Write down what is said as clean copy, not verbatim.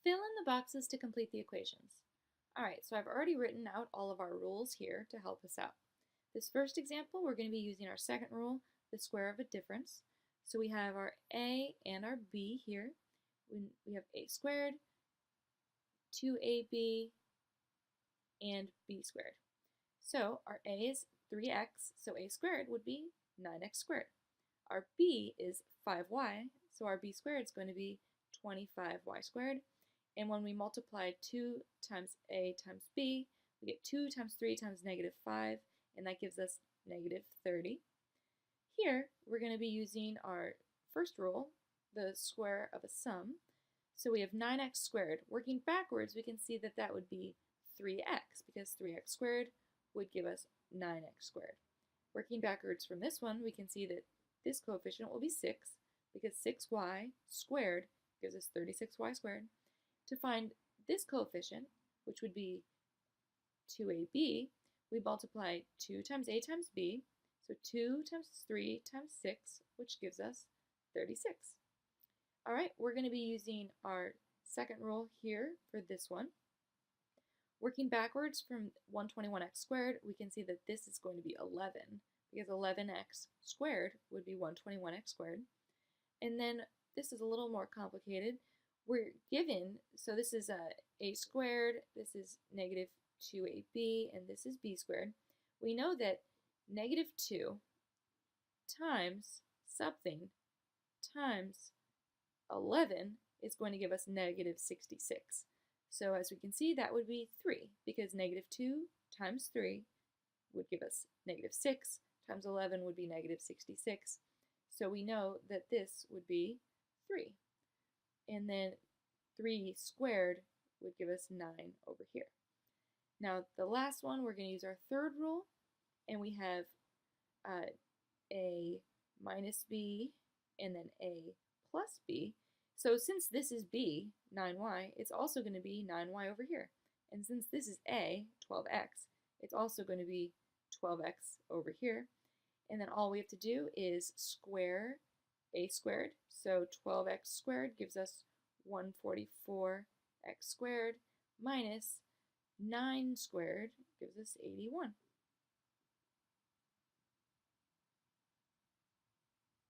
Fill in the boxes to complete the equations. Alright, so I've already written out all of our rules here to help us out. This first example, we're going to be using our second rule, the square of a difference. So we have our a and our b here. We have a squared, 2ab, and b squared. So our a is 3x, so a squared would be 9x squared. Our b is 5y, so our b squared is going to be 25y squared. And when we multiply 2 times a times b, we get 2 times 3 times -5, and that gives us -30. Here, we're going to be using our first rule, the square of a sum. So we have 9x squared. Working backwards, we can see that that would be 3x, because 3x squared would give us 9x squared. Working backwards from this one, we can see that this coefficient will be 6, because 6y squared gives us 36y squared. To find this coefficient, which would be 2ab, we multiply 2 times a times b, so 2 times 3 times 6, which gives us 36. All right, we're going to be using our second rule here for this one. Working backwards from 121x squared, we can see that this is going to be 11, because 11x squared would be 121x squared. And then this is a little more complicated. We're given, so this is a squared, this is -2ab, and this is b squared. We know that -2 times something times 11 is going to give us -66. So as we can see, that would be 3, because -2 times 3 would give us -6, times 11 would be -66. So we know that this would be 3. And then 3 squared would give us 9 over here. Now the last one, we're going to use our third rule, and we have a minus b and then a plus b. So since this is b, 9y, it's also going to be 9y over here. And since this is a, 12x, it's also going to be 12x over here. And then all we have to do is square a squared. So 12x squared gives us 144x squared minus 9 squared gives us 81.